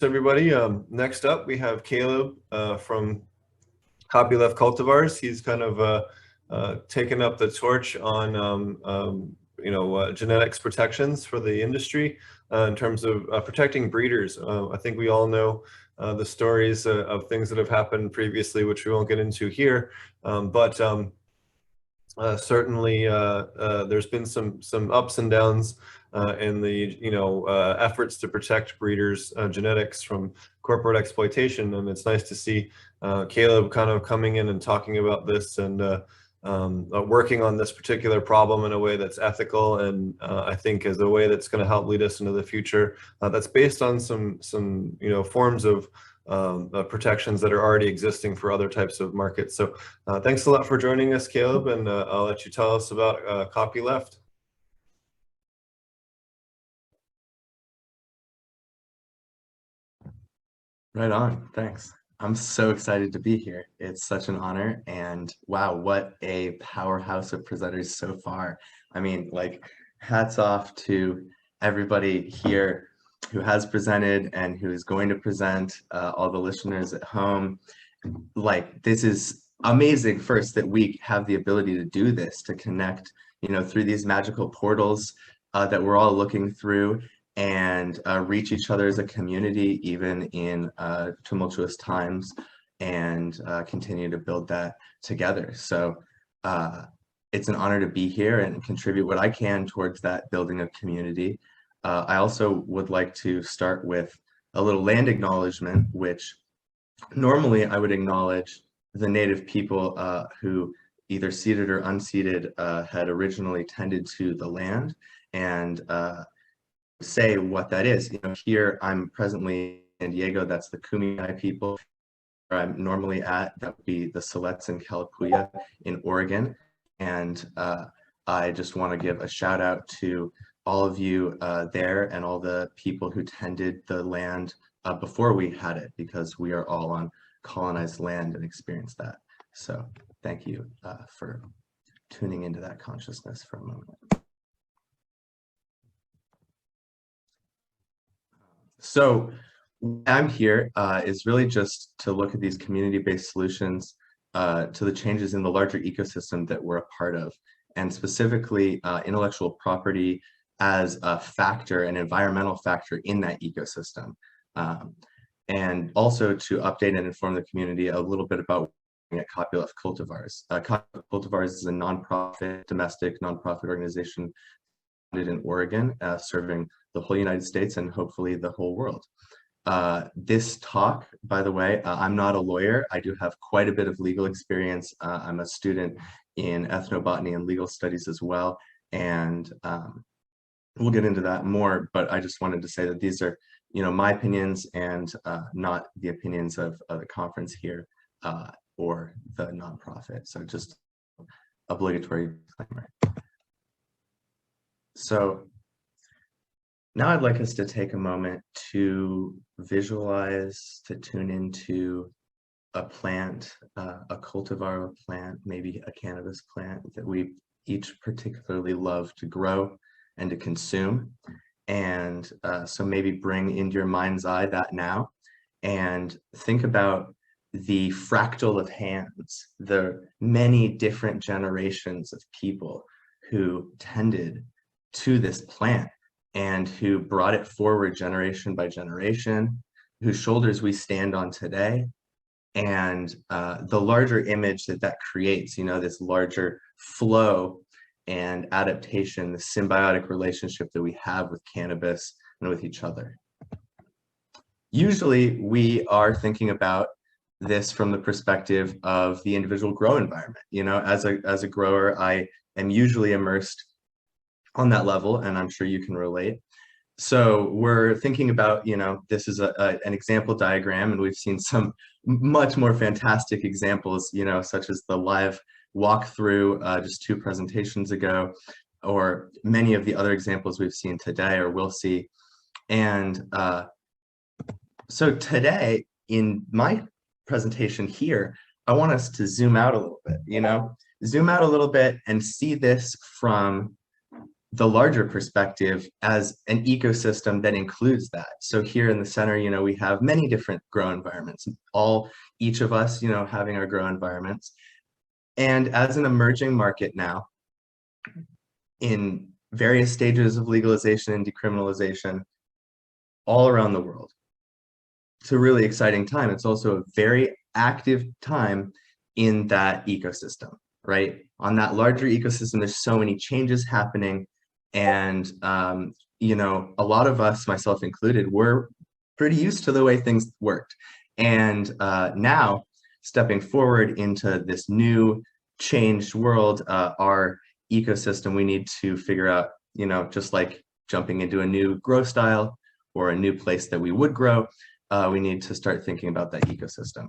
Everybody. Next up, we have Caleb from Copyleft Cultivars. He's kind of taken up the torch on genetics protections for the industry in terms of protecting breeders. I think we all know the stories of things that have happened previously, which we won't get into here, but certainly there's been some ups and downs in the efforts to protect breeders' genetics from corporate exploitation, and it's nice to see Caleb kind of coming in and talking about this and working on this particular problem in a way that's ethical and I think is a way that's going to help lead us into the future. That's based on some forms of protections that are already existing for other types of markets. So thanks a lot for joining us, Caleb, and I'll let you tell us about Copyleft. Right on. Thanks. I'm so excited to be here. It's such an honor, and wow, what a powerhouse of presenters so far. I mean, like, hats off to everybody here who has presented and who is going to present, all the listeners at home. Like, this is amazing first that we have the ability to do this, to connect, through these magical portals that we're all looking through and reach each other as a community, even in tumultuous times, and continue to build that together. So it's an honor to be here and contribute what I can towards that building of community. I also would like to start with a little land acknowledgement, which normally I would acknowledge the native people who, either ceded or unceded, had originally tended to the land, and say what that is. Here I'm presently in San Diego. That's the Kumeyaay people. Where I'm normally at, that would be the Siletz and Kalapuya in Oregon. And I just want to give a shout out to all of you there and all the people who tended the land before we had it, because we are all on colonized land and experienced that. So thank you for tuning into that consciousness for a moment. So I'm here is really just to look at these community-based solutions to the changes in the larger ecosystem that we're a part of, and specifically intellectual property as a factor, an environmental factor in that ecosystem. And also to update and inform the community a little bit about at Copyleft Cultivars. Copyleft Cultivars is a nonprofit, domestic nonprofit organization founded in Oregon, serving the whole United States and hopefully the whole world. This talk, by the way, I'm not a lawyer. I do have quite a bit of legal experience. I'm a student in ethnobotany and legal studies as well, and we'll get into that more, but I just wanted to say that these are, my opinions and not the opinions of the conference here or the nonprofit. So just obligatory disclaimer. So now I'd like us to take a moment to visualize, to tune into a plant, a cultivar plant, maybe a cannabis plant that we each particularly love to grow and to consume. And so maybe bring into your mind's eye that now, and think about the fractal of hands, the many different generations of people who tended to this plant and who brought it forward generation by generation, whose shoulders we stand on today, and the larger image that that creates, this larger flow and adaptation, the symbiotic relationship that we have with cannabis and with each other. Usually we are thinking about this from the perspective of the individual grow environment. As a grower, I am usually immersed on that level, and I'm sure you can relate. So we're thinking about, this is an example diagram, and we've seen some much more fantastic examples, such as the live walkthrough just 2 presentations ago, or many of the other examples we've seen today or will see. And so today, in my presentation here, I want us to zoom out a little bit, zoom out a little bit and see this from the larger perspective as an ecosystem that includes that. So here in the center, you know, we have many different grow environments, each of us, you know, having our grow environments. And as an emerging market now, in various stages of legalization and decriminalization all around the world, it's a really exciting time. It's also a very active time in that ecosystem, right? On that larger ecosystem, there's so many changes happening. And, you know, a lot of us, myself included, were pretty used to the way things worked. And now, stepping forward into this new changed world, our ecosystem, we need to figure out, you know, just like jumping into a new grow style or a new place that we would grow, we need to start thinking about that ecosystem.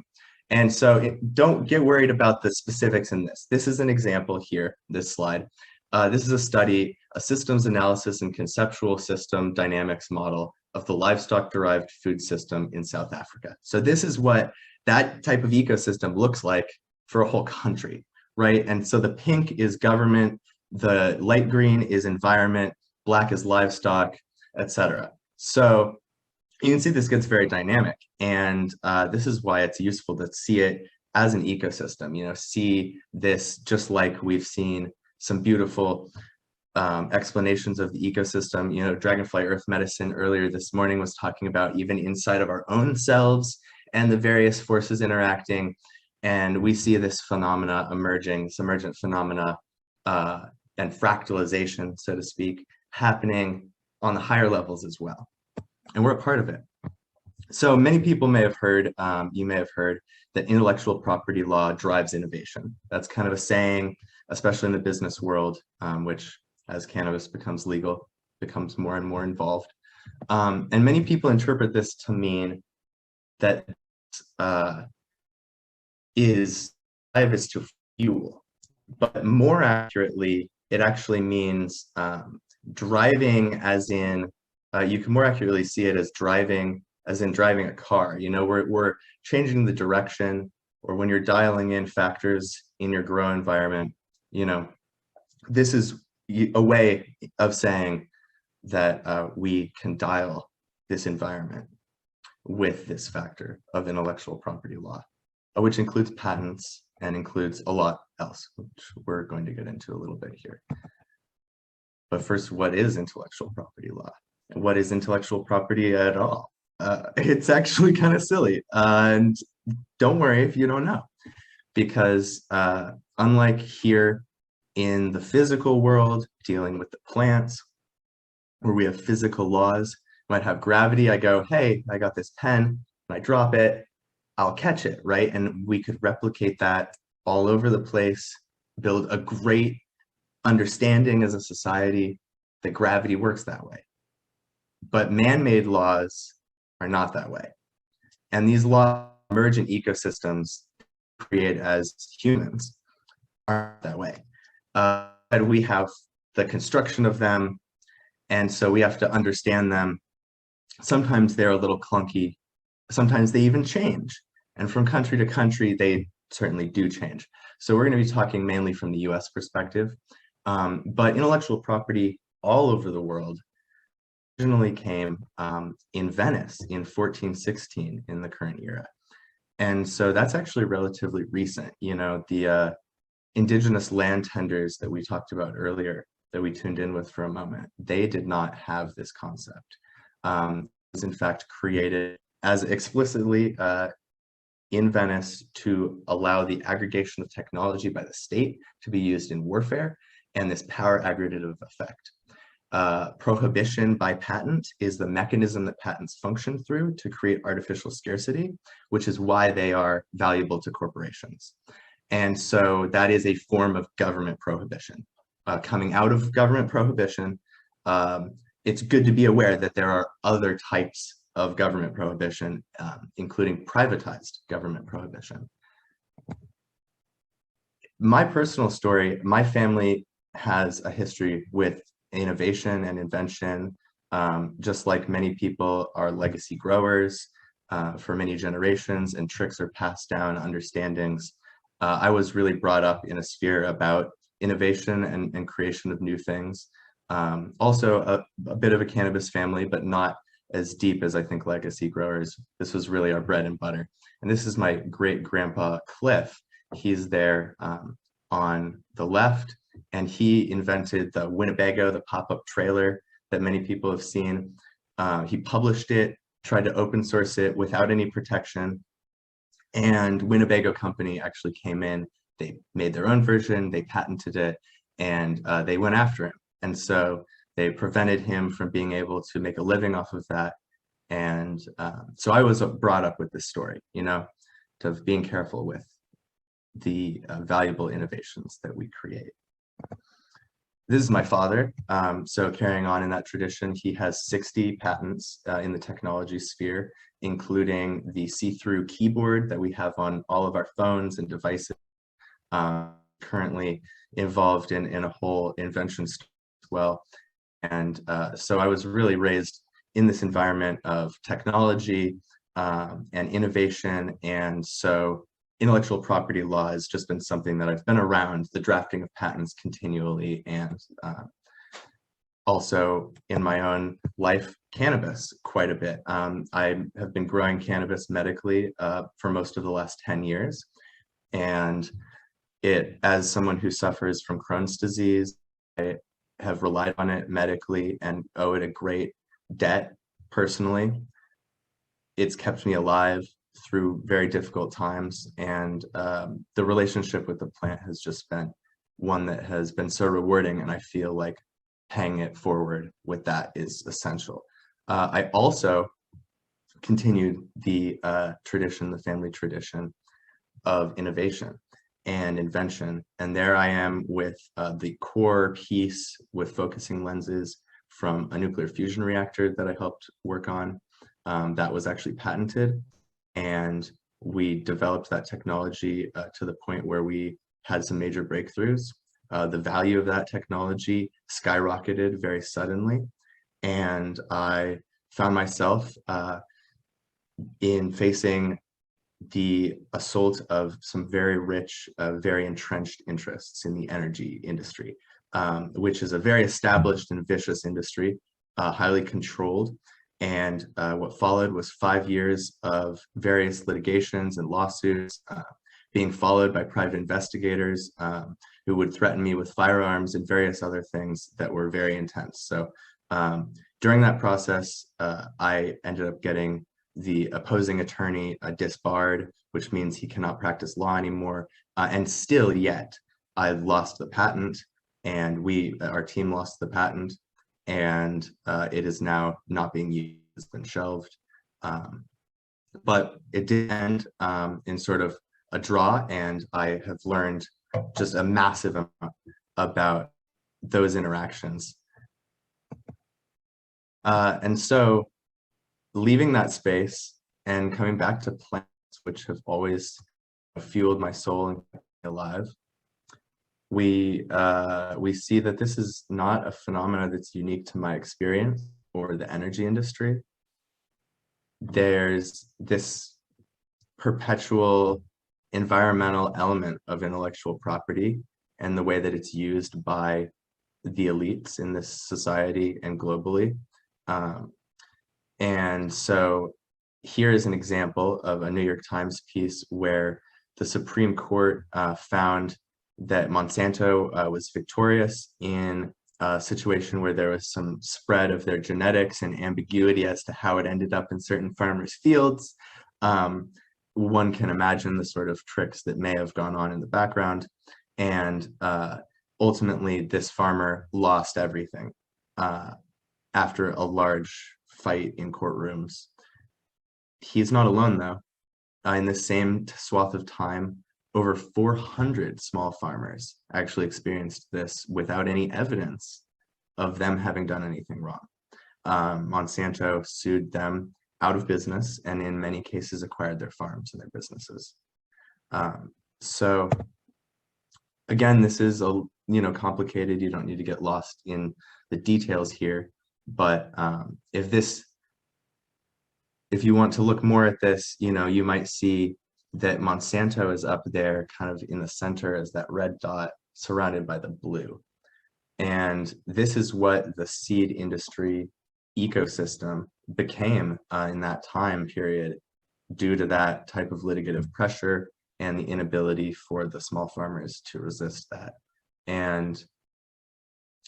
And so don't get worried about the specifics in this. This is an example here, this slide. This is a study, a systems analysis and conceptual system dynamics model of the livestock-derived food system in South Africa. So this is what that type of ecosystem looks like for a whole country, right? And so the pink is government, the light green is environment, black is livestock, etc. So you can see this gets very dynamic, and this is why it's useful to see it as an ecosystem, you know, see this just like we've seen some beautiful explanations of the ecosystem. You know, Dragonfly Earth Medicine earlier this morning was talking about even inside of our own selves and the various forces interacting, and we see this phenomena emerging, this emergent phenomena and fractalization, so to speak, happening on the higher levels as well. And we're a part of it. So many people may have heard, you may have heard that intellectual property law drives innovation. That's kind of a saying, especially in the business world, which as cannabis becomes legal, becomes more and more involved. And many people interpret this to mean that is to fuel, but more accurately, it actually means driving as in, you can more accurately see it as driving, as in driving a car. You know, we're changing the direction, or when you're dialing in factors in your grow environment, you know, this is a way of saying that we can dial this environment with this factor of intellectual property law, which includes patents and includes a lot else, which we're going to get into a little bit here. But first, what is intellectual property law? What is intellectual property at all? It's actually kind of silly, and don't worry if you don't know, because unlike here in the physical world, dealing with the plants, where we have physical laws, might have gravity. I go, hey, I got this pen, and I drop it, I'll catch it, right? And we could replicate that all over the place, build a great understanding as a society that gravity works that way. But man-made laws are not that way. And these laws emerge in ecosystems create as humans aren't that way. And we have the construction of them, and so we have to understand them. Sometimes they're a little clunky. Sometimes they even change. And from country to country, they certainly do change. So we're going to be talking mainly from the US perspective. But intellectual property all over the world originally came in Venice in 1416 in the current era. And so that's actually relatively recent. You know, the indigenous land tenders that we talked about earlier, that we tuned in with for a moment, they did not have this concept. It was in fact created as explicitly in Venice to allow the aggregation of technology by the state to be used in warfare and this power aggregative effect. Prohibition by patent is the mechanism that patents function through to create artificial scarcity, which is why they are valuable to corporations. And so that is a form of government prohibition. Coming out of government prohibition, it's good to be aware that there are other types of government prohibition, including privatized government prohibition. My personal story, my family has a history with innovation and invention. Just like many people are legacy growers for many generations, and tricks are passed down understandings. I was really brought up in a sphere about innovation and creation of new things. Also a bit of a cannabis family, but not as deep as I think legacy growers. This was really our bread and butter. And this is my great grandpa Cliff. He's there on the left, and he invented the Winnebago, the pop-up trailer that many people have seen. He published it, tried to open source it without any protection, and Winnebago company actually came in. They made their own version, they patented it, and they went after him. And so they prevented him from being able to make a living off of that. And so I was brought up with this story, you know, of being careful with the valuable innovations that we create. This is my father. So carrying on in that tradition, he has 60 patents in the technology sphere, including the see-through keyboard that we have on all of our phones and devices. Currently involved in a whole invention as well. And so I was really raised in this environment of technology and innovation. And so intellectual property law has just been something that I've been around, the drafting of patents continually, and also in my own life, cannabis quite a bit. I have been growing cannabis medically for most of the last 10 years. And as someone who suffers from Crohn's disease, I have relied on it medically and owe it a great debt personally. It's kept me alive through very difficult times, and the relationship with the plant has just been one that has been so rewarding, and I feel like paying it forward with that is essential. I also continued the tradition, the family tradition of innovation and invention, and there I am with the core piece with focusing lenses from a nuclear fusion reactor that I helped work on. That was actually patented, and we developed that technology to the point where we had some major breakthroughs. The value of that technology skyrocketed very suddenly, and I found myself in facing the assault of some very rich, very entrenched interests in the energy industry, which is a very established and vicious industry, highly controlled. And what followed was 5 years of various litigations and lawsuits, being followed by private investigators who would threaten me with firearms and various other things that were very intense. So during that process, I ended up getting the opposing attorney disbarred, which means he cannot practice law anymore. And still yet, I lost the patent, and our team lost the patent, and it is now not being used, it's been shelved. But it did end in sort of a draw, and I have learned just a massive amount about those interactions. And so leaving that space and coming back to plants, which have always fueled my soul and kept me alive, we see that this is not a phenomenon that's unique to my experience or the energy industry. There's this perpetual environmental element of intellectual property and the way that it's used by the elites in this society and globally. And so here is an example of a New York Times piece where the Supreme Court found that Monsanto was victorious in a situation where there was some spread of their genetics and ambiguity as to how it ended up in certain farmers' fields. One can imagine the sort of tricks that may have gone on in the background. And ultimately, this farmer lost everything after a large fight in courtrooms. He's not alone, though. In the same swath of time, over 400 small farmers actually experienced this without any evidence of them having done anything wrong. Monsanto sued them out of business, and in many cases acquired their farms and their businesses. So again, this is complicated. You don't need to get lost in the details here, but if you want to look more at this, you might see that Monsanto is up there kind of in the center as that red dot surrounded by the blue. And this is what the seed industry ecosystem became in that time period due to that type of litigative pressure and the inability for the small farmers to resist that. And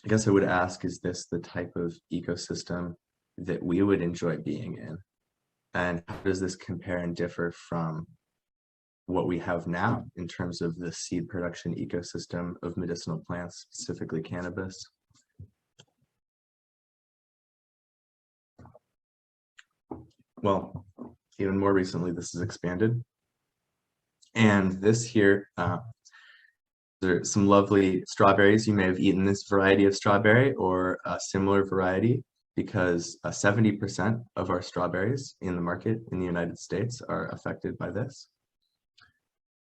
I guess I would ask, is this the type of ecosystem that we would enjoy being in? And how does this compare and differ from what we have now in terms of the seed production ecosystem of medicinal plants, specifically cannabis? Well, even more recently, this has expanded. And this here, there are some lovely strawberries. You may have eaten this variety of strawberry or a similar variety, because 70% of our strawberries in the market in the United States are affected by this.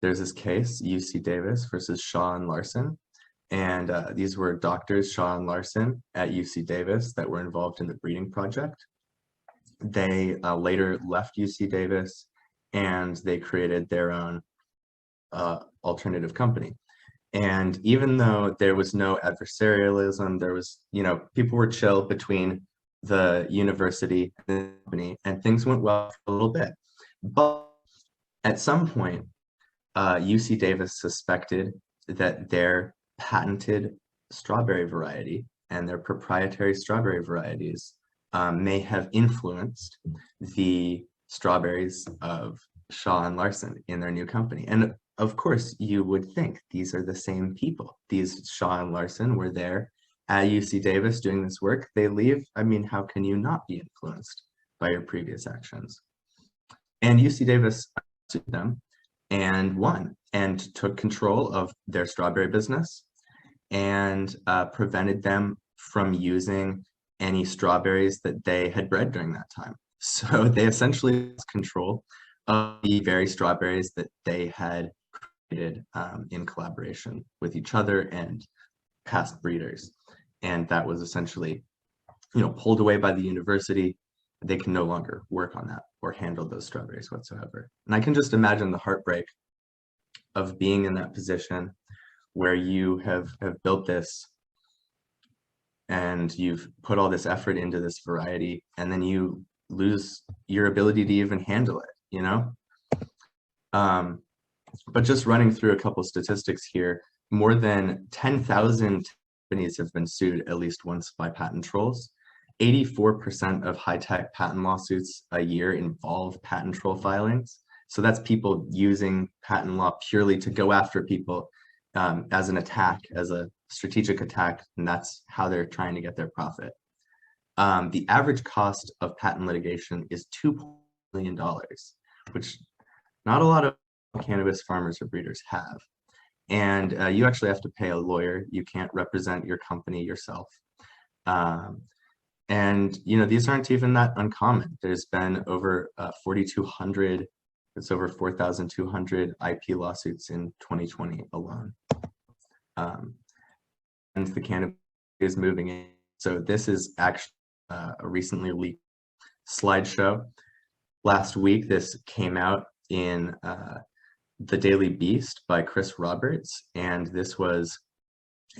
There's this case, UC Davis versus Shaw and Larson. And these were doctors, Shaw and Larson, at UC Davis that were involved in the breeding project. They later left UC Davis and they created their own alternative company. And even though there was no adversarialism, there was, people were chill between the university and the company, and things went well for a little bit. But at some point, UC Davis suspected that their patented strawberry variety and their proprietary strawberry varieties may have influenced the strawberries of Shaw and Larson in their new company. And of course, you would think these are the same people. These Shaw and Larson were there at UC Davis doing this work. They leave. I mean, how can you not be influenced by your previous actions? And UC Davis sued them and won and took control of their strawberry business and prevented them from using any strawberries that they had bred during that time. So they essentially lost control of the very strawberries that they had created in collaboration with each other and past breeders. And that was essentially, pulled away by the university. They can no longer work on that or handle those strawberries whatsoever. And I can just imagine the heartbreak of being in that position where you have built this and you've put all this effort into this variety, and then you lose your ability to even handle it, But just running through a couple statistics here, more than 10,000 companies have been sued at least once by patent trolls. 84% of high-tech patent lawsuits a year involve patent troll filings. So that's people using patent law purely to go after people as an attack, as a strategic attack, and that's how they're trying to get their profit. The average cost of patent litigation is $2 million, which not a lot of cannabis farmers or breeders have. And you actually have to pay a lawyer. You can't represent your company yourself. And these aren't even that uncommon. There's been over 4,200, it's over 4,200 IP lawsuits in 2020 alone. And the cannabis is moving in. So this is actually a recently leaked slideshow. Last week, this came out in The Daily Beast by Chris Roberts, and this was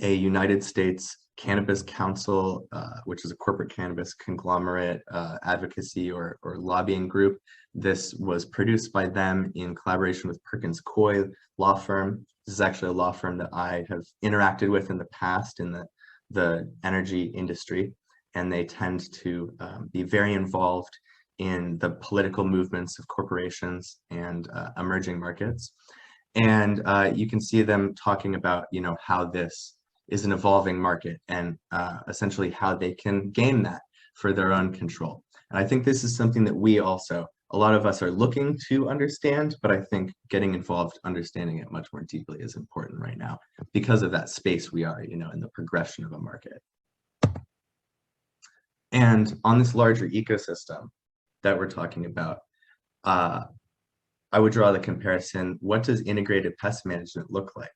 a United States Cannabis Council, which is a corporate cannabis conglomerate advocacy or lobbying group. This was produced by them in collaboration with Perkins Coie law firm. This is actually a law firm that I have interacted with in the past in the energy industry, and they tend to be very involved in the political movements of corporations and emerging markets. And you can see them talking about, how this is an evolving market and essentially how they can gain that for their own control. And I think this is something that we also, a lot of us are looking to understand, but I think getting involved, understanding it much more deeply is important right now because of that space we are, in the progression of a market. And on this larger ecosystem that we're talking about, I would draw the comparison. What does integrated pest management look like?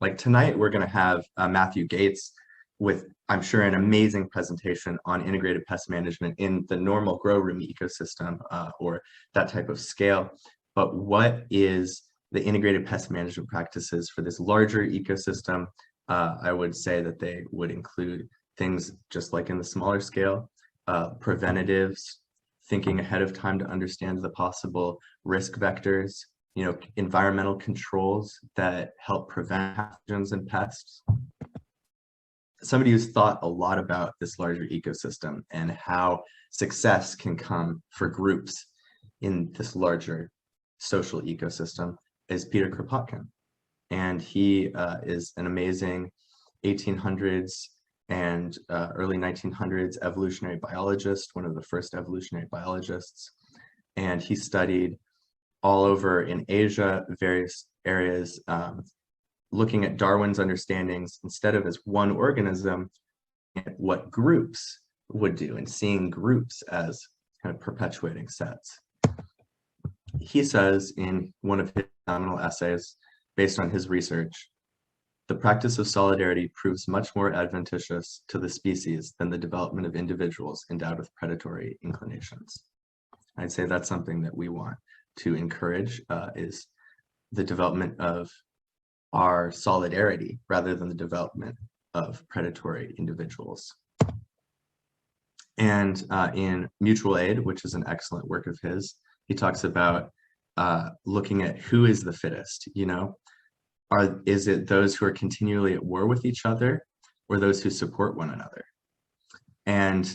Like tonight, we're going to have Matthew Gates with, I'm sure, an amazing presentation on integrated pest management in the normal grow room ecosystem or that type of scale. But what is the integrated pest management practices for this larger ecosystem I would say that they would include things just like in the smaller scale, preventatives, thinking ahead of time to understand the possible risk vectors, environmental controls that help prevent pathogens and pests. Somebody who's thought a lot about this larger ecosystem and how success can come for groups in this larger social ecosystem is Peter Kropotkin. And he is an amazing 1800s and early 1900s evolutionary biologist, one of the first evolutionary biologists. And he studied all over in Asia, various areas, looking at Darwin's understandings instead of as one organism, what groups would do, and seeing groups as kind of perpetuating sets. He says in one of his seminal essays, based on his research, the practice of solidarity proves much more advantageous to the species than the development of individuals endowed with predatory inclinations. I'd say that's something that we want to encourage, is the development of our solidarity rather than the development of predatory individuals. And in Mutual Aid, which is an excellent work of his, he talks about looking at who is the fittest, is it those who are continually at war with each other or those who support one another? And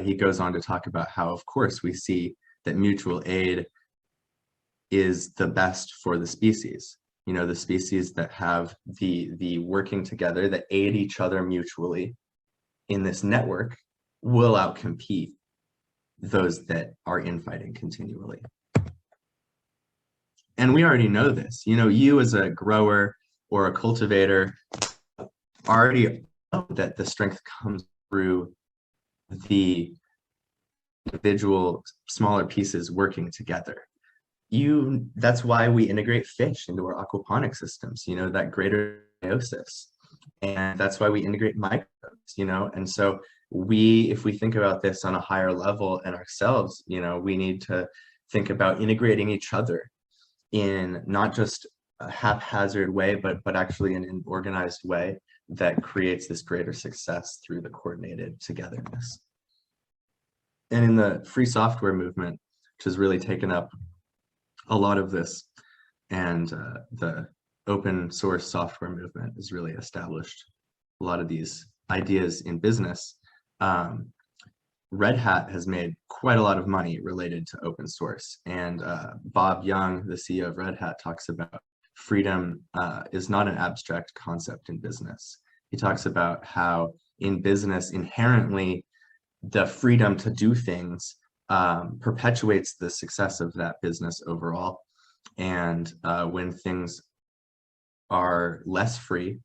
he goes on to talk about how, of course, we see that mutual aid is the best for the species. The species that have the working together, that aid each other mutually in this network, will outcompete those that are infighting continually. And we already know this. You as a grower or a cultivator already know that the strength comes through the individual smaller pieces working together. That's why we integrate fish into our aquaponic systems, that greater symbiosis. And that's why we integrate microbes, and so if we think about this on a higher level and ourselves, we need to think about integrating each other in not just a haphazard way, but actually in an organized way that creates this greater success through the coordinated togetherness. And in the free software movement, which has really taken up a lot of this, and the open source software movement has really established a lot of these ideas in business. Red Hat has made quite a lot of money related to open source. And Bob Young, the CEO of Red Hat, talks about freedom is not an abstract concept in business. He talks about how in business, inherently, the freedom to do things perpetuates the success of that business overall. And when things are less free,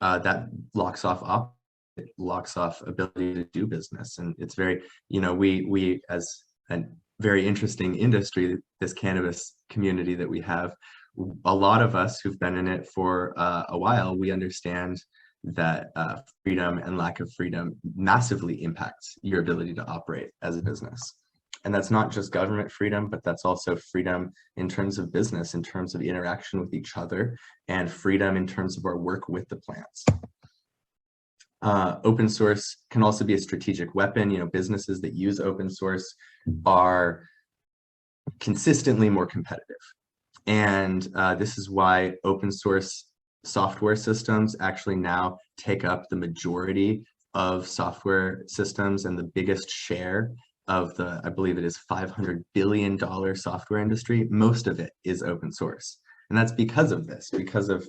that locks off ability to do business. And it's very, we as a very interesting industry, this cannabis community that we have, a lot of us who've been in it for a while, we understand that freedom and lack of freedom massively impacts your ability to operate as a business. And that's not just government freedom, but that's also freedom in terms of business, in terms of interaction with each other, and freedom in terms of our work with the plants. Open source can also be a strategic weapon. Businesses that use open source are consistently more competitive. And this is why open source software systems actually now take up the majority of software systems and the biggest share of the, I believe it is $500 billion software industry. Most of it is open source. And that's because of this, because of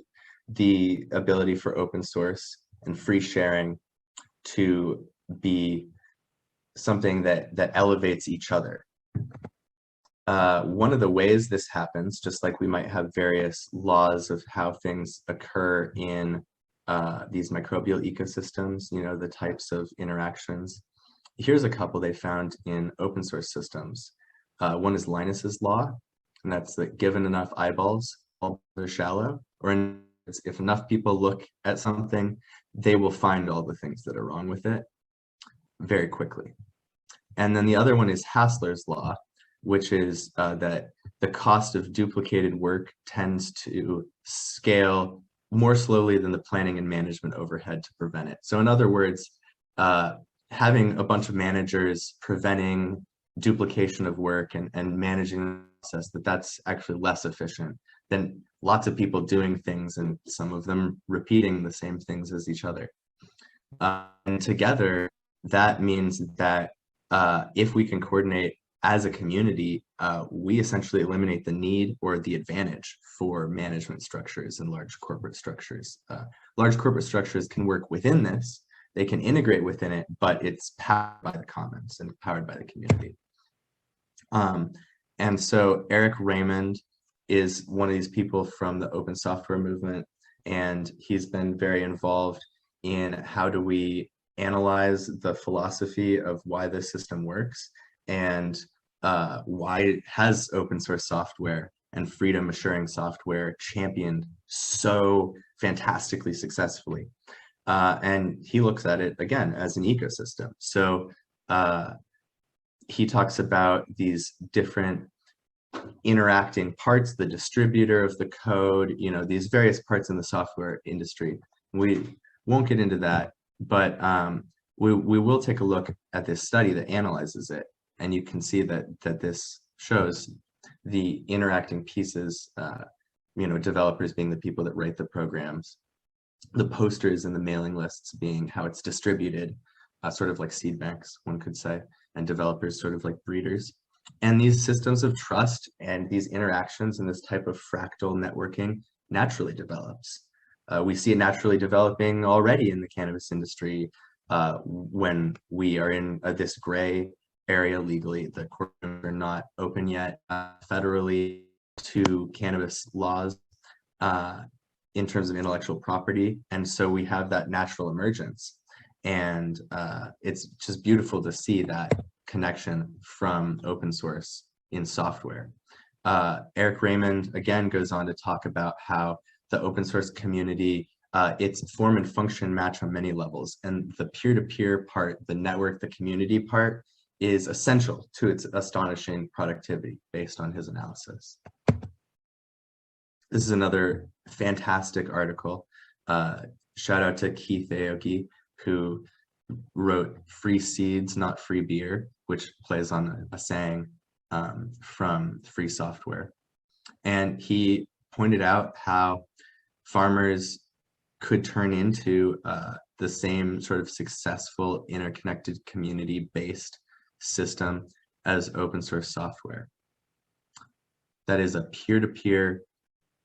the ability for open source and free sharing to be something that elevates each other. One of the ways this happens, just like we might have various laws of how things occur in these microbial ecosystems, the types of interactions. Here's a couple they found in open source systems. One is Linus's law, and that's that given enough eyeballs, all are shallow, or if enough people look at something, they will find all the things that are wrong with it very quickly. And then the other one is Hassler's law, which is that the cost of duplicated work tends to scale more slowly than the planning and management overhead to prevent it. So in other words, having a bunch of managers preventing duplication of work and managing the process, that's actually less efficient than lots of people doing things and some of them repeating the same things as each other. And together, that means that if we can coordinate as a community, we essentially eliminate the need or the advantage for management structures and large corporate structures. Large corporate structures can work within this, they can integrate within it, but it's powered by the commons and powered by the community. And so Eric Raymond is one of these people from the open software movement, and he's been very involved in how do we analyze the philosophy of why this system works and why it has open source software and freedom assuring software championed so fantastically successfully. And he looks at it again as an ecosystem. So he talks about these different interacting parts, the distributor of the code, you know, these various parts in the software industry. We won't get into that, but we will take a look at this study that analyzes it, and you can see that this shows the interacting pieces, you know, developers being the people that write the programs, the posters and the mailing lists being how it's distributed, sort of like seed banks, one could say, and developers sort of like breeders. And these systems of trust and these interactions and this type of fractal networking naturally develops. We see it naturally developing already in the cannabis industry when we are in this gray area legally. The courtrooms are not open yet federally to cannabis laws in terms of intellectual property. And so we have that natural emergence. And it's just beautiful to see that connection from open source in software. Eric Raymond, again, goes on to talk about how the open source community, its form and function match on many levels. And the peer-to-peer part, the network, the community part is essential to its astonishing productivity based on his analysis. This is another fantastic article. Shout out to Keith Aoki, who wrote "Free Seeds, Not Free Beer," which plays on a saying from free software. And he pointed out how farmers could turn into the same sort of successful, interconnected, community-based system as open source software. That is a peer-to-peer,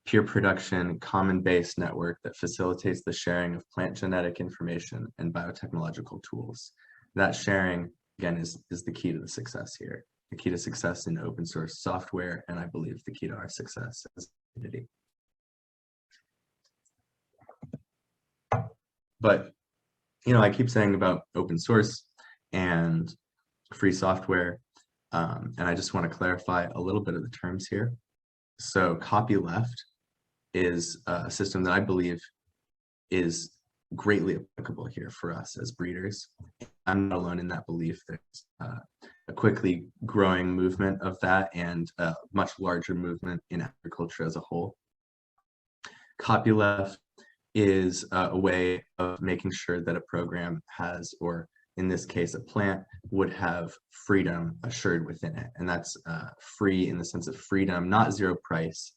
peer production, common-based network that facilitates the sharing of plant genetic information and biotechnological tools. That sharing, again, is the key to the success here, the key to success in open source software, and I believe the key to our success as a community. But, you know, I keep saying about open source and free software, and I just want to clarify a little bit of the terms here. So Copyleft is a system that I believe is greatly applicable here for us as breeders. I'm not alone in that belief. There's a quickly growing movement of that and a much larger movement in agriculture as a whole. Copyleft is a way of making sure that a program has, or in this case, a plant would have freedom assured within it. And that's free in the sense of freedom, not zero price.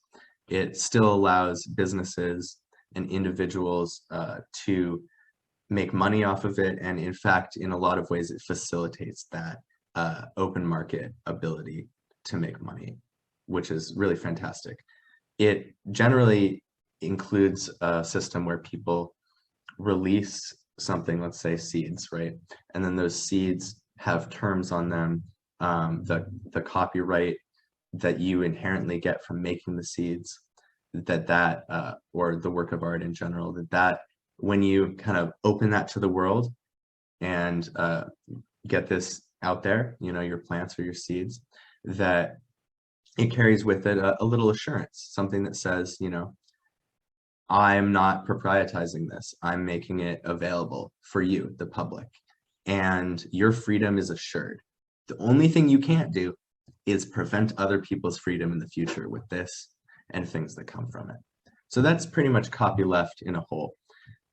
It still allows businesses and individuals to make money off of it. And in fact, in a lot of ways, it facilitates that open market ability to make money, which is really fantastic. It generally includes a system where people release something, let's say seeds, right? And then those seeds have terms on them, the copyright that you inherently get from making the seeds, or the work of art in general, that when you kind of open that to the world and get this out there, you know, your plants or your seeds, that it carries with it a little assurance, something that says, you know, I'm not proprietizing this. I'm making it available for you, the public, and your freedom is assured. The only thing you can't do is prevent other people's freedom in the future with this and things that come from it. So that's pretty much copyleft in a whole.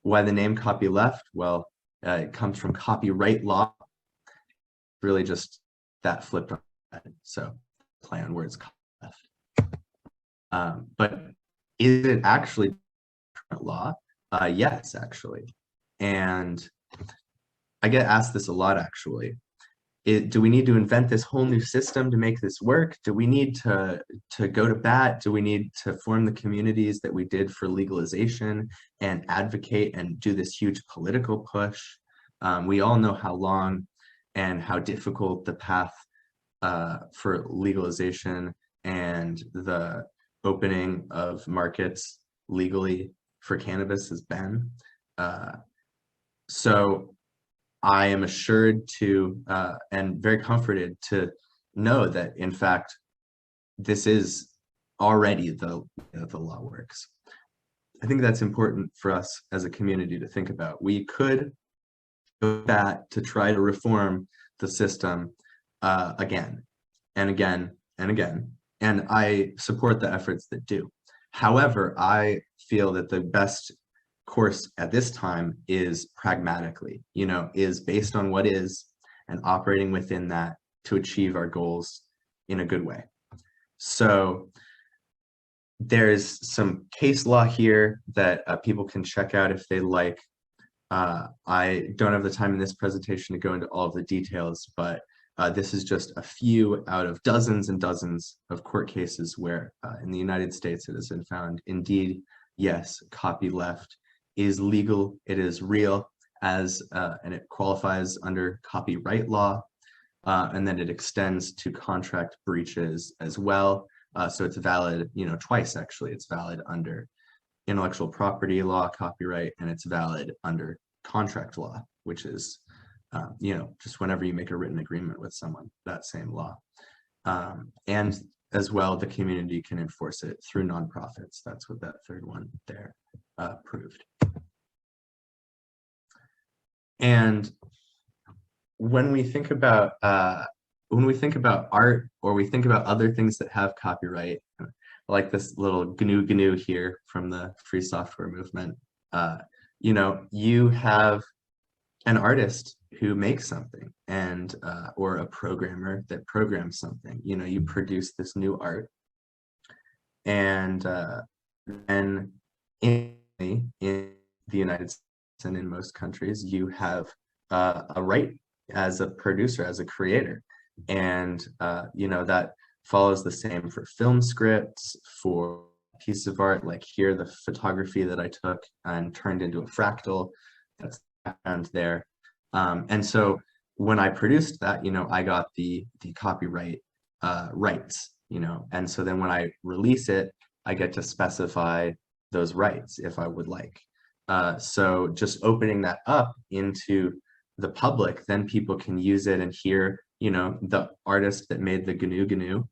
Why the name copyleft? Well, it comes from copyright law, really just that flipped on that. So play on words, copyleft. But is it actually law? Yes, actually. And I get asked this a lot, actually. Do we need to invent this whole new system to make this work? Do we need to go to bat? Do we need to form the communities that we did for legalization and advocate and do this huge political push? We all know how long and how difficult the path for legalization and the opening of markets legally for cannabis has been. So I am assured to and very comforted to know that, in fact, this is already the law works. I think that's important for us as a community to think about. We could go back to try to reform the system again and again and again, and I support the efforts that do. However, I feel that the best course at this time is pragmatically, is based on what is and operating within that to achieve our goals in a good way. So there's some case law here that people can check out if they like. I don't have the time in this presentation to go into all of the details, but this is just a few out of dozens and dozens of court cases where in the United States it has been found, indeed, yes, copyleft is legal, it is real, and it qualifies under copyright law, and then it extends to contract breaches as well. So it's valid, twice actually. It's valid under intellectual property law, copyright, and it's valid under contract law, which is, just whenever you make a written agreement with someone, that same law. And as well, the community can enforce it through nonprofits. That's what that third one there proved. And when we think about art, or we think about other things that have copyright, like this little GNU here from the free software movement, you have an artist who makes something, and or a programmer that programs something. You produce this new art, and then in the United States and in most countries, you have a right as a producer, as a creator, and that follows the same for film scripts, for pieces of art, like here, the photography that I took and turned into a fractal, that's the background there. And so when I produced that, I got the copyright rights, and so then when I release it, I get to specify those rights if I would like. So just opening that up into the public, then people can use it and hear, the artist that made the GNU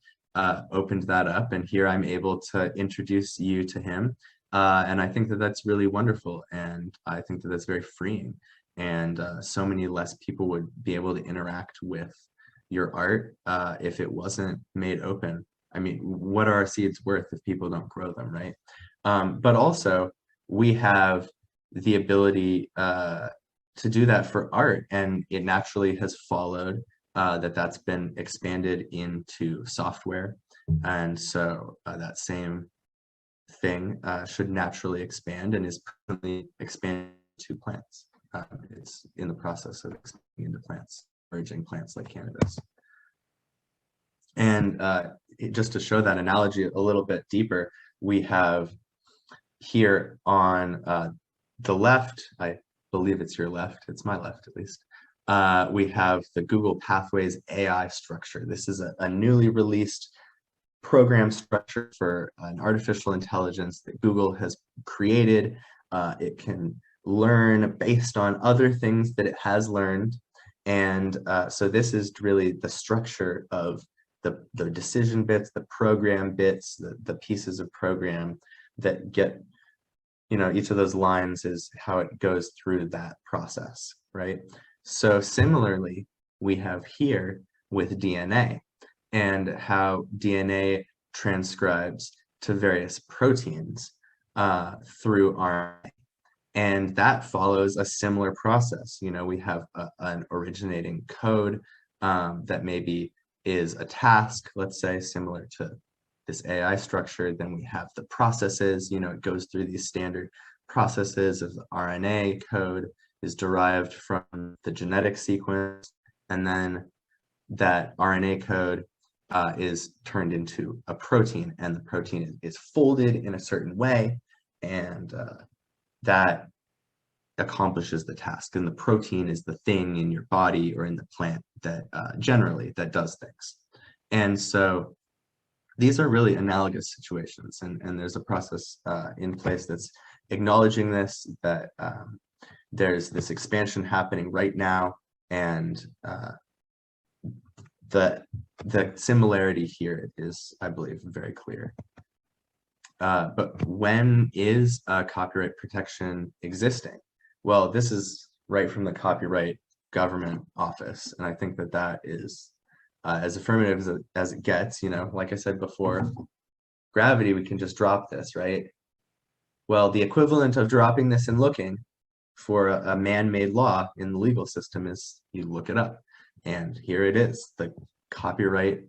opened that up, and here I'm able to introduce you to him. And I think that that's really wonderful, and I think that that's very freeing, and so many less people would be able to interact with your art if it wasn't made open. I mean, what are our seeds worth if people don't grow them, right? But also, we have the ability to do that for art, and it naturally has followed that's been expanded into software, and so that same thing should naturally expand, and is currently expanded to plants. It's in the process of expanding into plants, merging plants like cannabis. And just to show that analogy a little bit deeper, we have here on the left, I believe it's your left, it's my left at least, we have the Google Pathways AI structure. This is a newly released program structure for an artificial intelligence that Google has created. It can learn based on other things that it has learned. And so this is really the structure of the decision bits, the program bits, the pieces of program that get, each of those lines is how it goes through that process, right? So similarly, we have here with DNA, and how DNA transcribes to various proteins. through RNA. And that follows a similar process. You know, we have an originating code that maybe is a task, let's say, similar to this AI structure. Then we have the processes, you know, it goes through these standard processes of the RNA code is derived from the genetic sequence. And then that RNA code is turned into a protein, and the protein is folded in a certain way, and that accomplishes the task. And the protein is the thing in your body or in the plant that generally that does things. And so these are really analogous situations, and there's a process in place that's acknowledging this, that there's this expansion happening right now, and the similarity here is, I believe, very clear. But when is copyright protection existing? Well, this is right from the Copyright Government Office, and I think that that is as affirmative as it gets. You know, like I said before, gravity, we can just drop this, right? Well, the equivalent of dropping this and looking for a man-made law in the legal system is you look it up. And here it is, the Copyright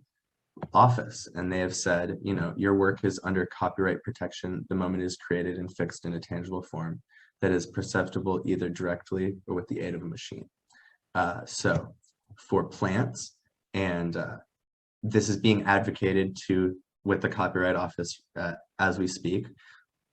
Office. And they have said, you know, your work is under copyright protection the moment it is created and fixed in a tangible form that is perceptible either directly or with the aid of a machine. So for plants, and this is being advocated with the Copyright Office as we speak.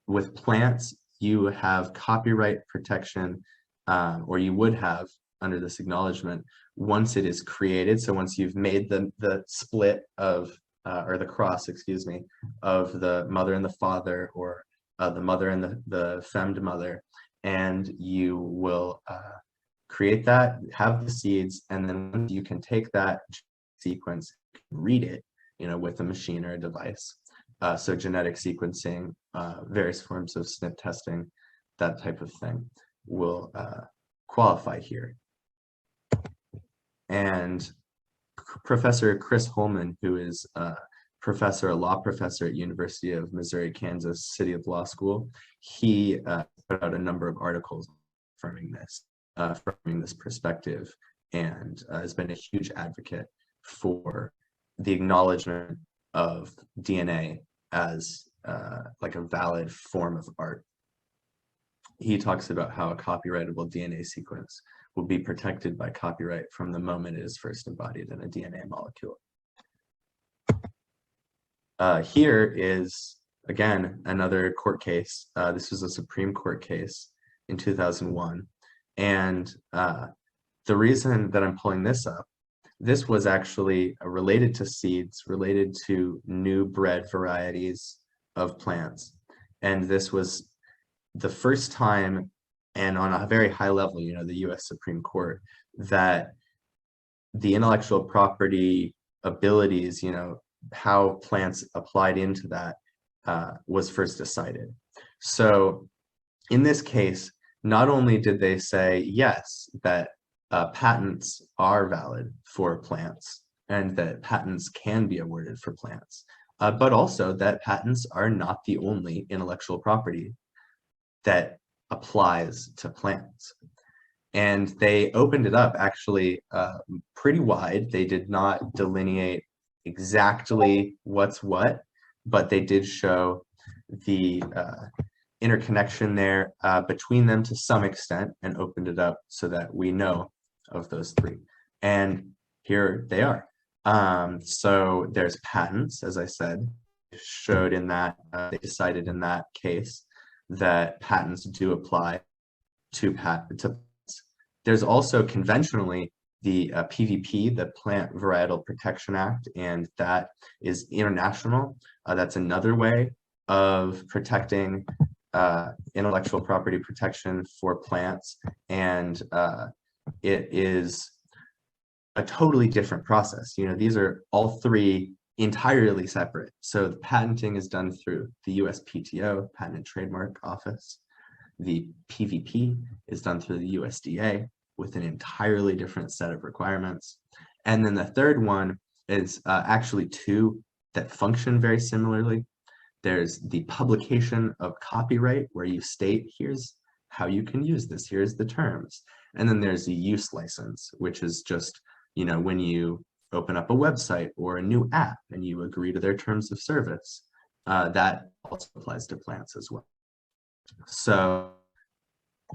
With plants, you have copyright protection, or you would have under this acknowledgement, once it is created. So once you've made the split of, or the cross, excuse me, of the mother and the father, or the mother and the femmed mother, and you will create that, have the seeds, and then you can take that sequence, read it, you know, with a machine or a device. So genetic sequencing, various forms of SNP testing, that type of thing will qualify here. And Professor Chris Holman, who is a law professor at University of Missouri, Kansas City of Law School, he put out a number of articles affirming this perspective, and has been a huge advocate for the acknowledgement of DNA as like a valid form of art. He talks about how a copyrightable DNA sequence will be protected by copyright from the moment it is first embodied in a DNA molecule. Here is, again, another court case. This was a Supreme Court case in 2001. And the reason that I'm pulling this up, this was actually related to seeds, related to new bred varieties of plants. And this was the first time, and on a very high level, you know, the US Supreme Court, that the intellectual property abilities, you know, how plants applied into that was first decided. So in this case, not only did they say, yes, that patents are valid for plants and that patents can be awarded for plants, but also that patents are not the only intellectual property that applies to plants. And they opened it up actually pretty wide. They did not delineate exactly what's what, but they did show the interconnection there between them to some extent, and opened it up so that we know of those three. And here they are. So there's patents, as I said, showed in that, they decided in that case that patents do apply to patents. There's also conventionally the PVP, the Plant Varietal Protection Act, and that is international. That's another way of protecting intellectual property protection for plants, and it is a totally different process. You know, these are all three entirely separate. So the patenting is done through the USPTO, Patent and Trademark Office. The PVP is done through the USDA with an entirely different set of requirements. And then the third one is actually two that function very similarly. There's the publication of copyright, where you state, here's how you can use this, here's the terms. And then there's the use license, which is just, when you open up a website or a new app and you agree to their terms of service, that also applies to plants as well. So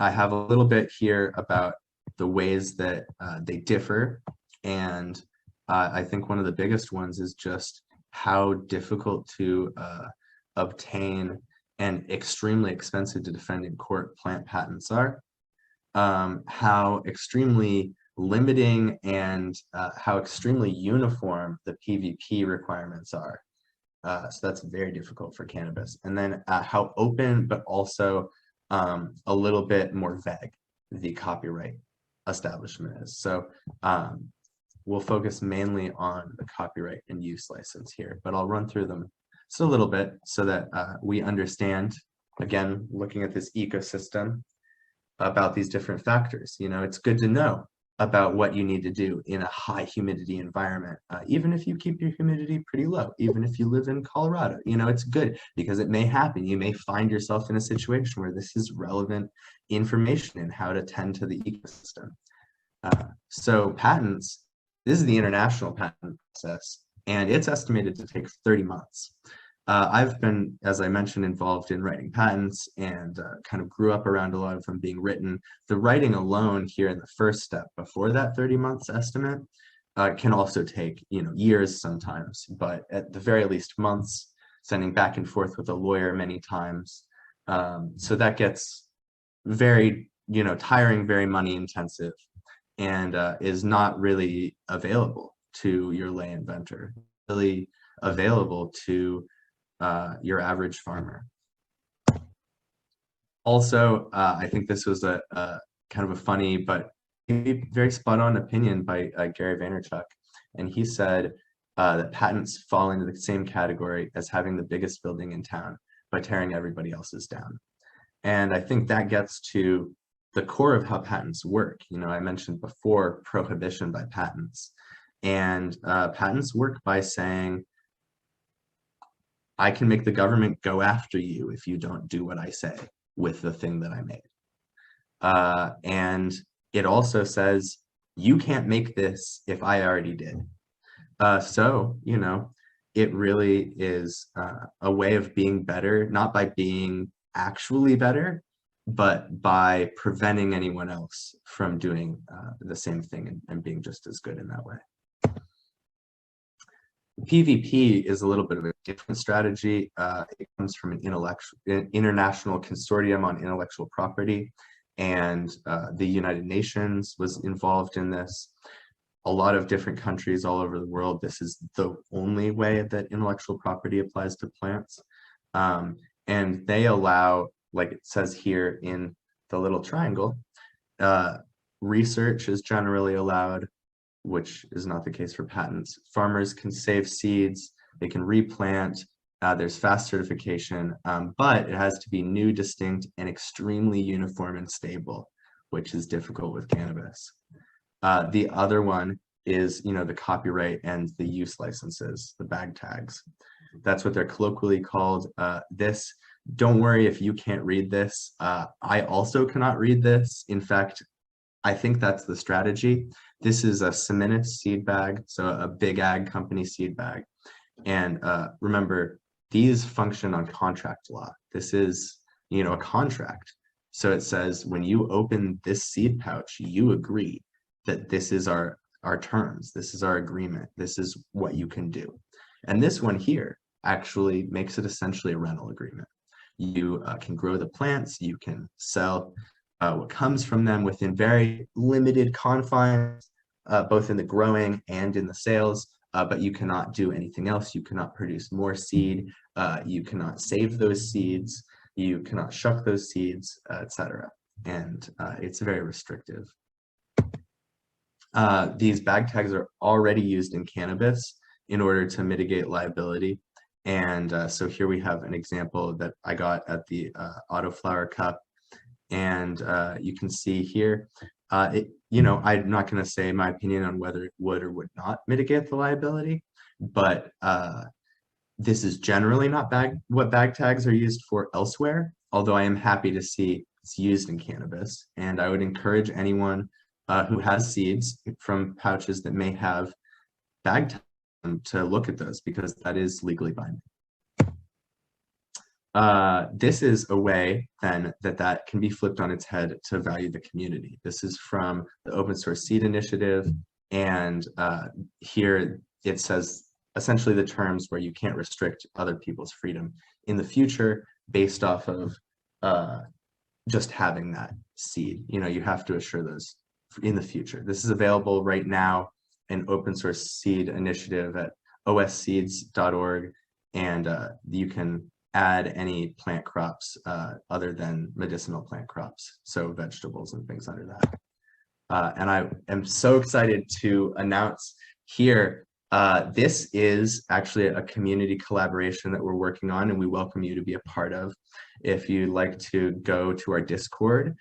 I have a little bit here about the ways that they differ. And I think one of the biggest ones is just how difficult to obtain and extremely expensive to defend in court plant patents are, how extremely limiting and how extremely uniform the PVP requirements are. So that's very difficult for cannabis. And then how open, but also a little bit more vague the copyright establishment is. So we'll focus mainly on the copyright and use license here, but I'll run through them just a little bit so that we understand, again, looking at this ecosystem, about these different factors. It's good to know about what you need to do in a high humidity environment, even if you keep your humidity pretty low, even if you live in Colorado. It's good because it may happen. You may find yourself in a situation where this is relevant information in how to tend to the ecosystem. So patents, this is the international patent process, and it's estimated to take 30 months. I've been, as I mentioned, involved in writing patents and kind of grew up around a lot of them being written. The writing alone here in the first step before that 30 months estimate can also take, years sometimes, but at the very least months, sending back and forth with a lawyer many times. So that gets very, tiring, very money intensive, and is not really available to your lay inventor, really available to your average farmer. Also, I think this was a kind of a funny but very spot on opinion by Gary Vaynerchuk, and he said that patents fall into the same category as having the biggest building in town by tearing everybody else's down. And I think that gets to the core of how patents work. I mentioned before prohibition by patents, and patents work by saying, I can make the government go after you if you don't do what I say with the thing that I made. And it also says, you can't make this if I already did. So, it really is a way of being better, not by being actually better, but by preventing anyone else from doing the same thing and being just as good in that way. PVP is a little bit of a different strategy. It comes from an international consortium on intellectual property, and the United Nations was involved in this. A lot of different countries all over the world, this is the only way that intellectual property applies to plants. And they allow, like it says here in the little triangle, research is generally allowed, which is not the case for patents. Farmers can save seeds, they can replant, there's fast certification, but it has to be new, distinct, and extremely uniform and stable, which is difficult with cannabis. The other one is, the copyright and the use licenses, the bag tags. That's what they're colloquially called. Don't worry if you can't read this. I also cannot read this. In fact, I think that's the strategy. This is a Seminis seed bag, so a big ag company seed bag. And remember, these function on contract law. This is, a contract. So it says, when you open this seed pouch, you agree that this is our terms, this is our agreement, this is what you can do. And this one here actually makes it essentially a rental agreement. You can grow the plants, you can sell what comes from them within very limited confines, both in the growing and in the sales, but you cannot do anything else. You cannot produce more seed, you cannot save those seeds, you cannot shuck those seeds, etc. And it's very restrictive. These bag tags are already used in cannabis in order to mitigate liability. And so here we have an example that I got at the Autoflower Cup. And you can see here, I'm not going to say my opinion on whether it would or would not mitigate the liability, but This is generally not what bag tags are used for elsewhere, although I am happy to see it's used in cannabis. And I would encourage anyone who has seeds from pouches that may have bag tags to look at those, because that is legally binding. This is a way then that can be flipped on its head to value the community. This is from the Open Source Seed Initiative, and here it says essentially the terms where you can't restrict other people's freedom in the future based off of just having that seed. You know, you have to assure those in the future. This is available right now in Open Source Seed Initiative at osseeds.org, and you can add any plant crops other than medicinal plant crops, so vegetables and things under that. And I am so excited to announce here, this is actually a community collaboration that we're working on, and we welcome you to be a part of. If you'd like to go to our Discord,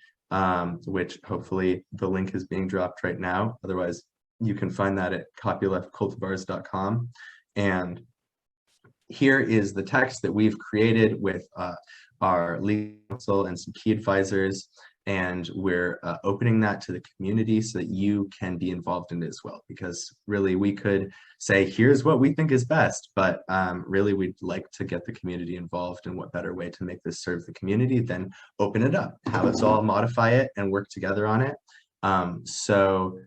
which hopefully the link is being dropped right now, otherwise you can find that at copyleftcultivars.com. And here is the text that we've created with our legal counsel and some key advisors, and we're opening that to the community so that you can be involved in it as well. Because really, we could say, here's what we think is best, but really we'd like to get the community involved, and what better way to make this serve the community than open it up, have us all modify it and work together on it. So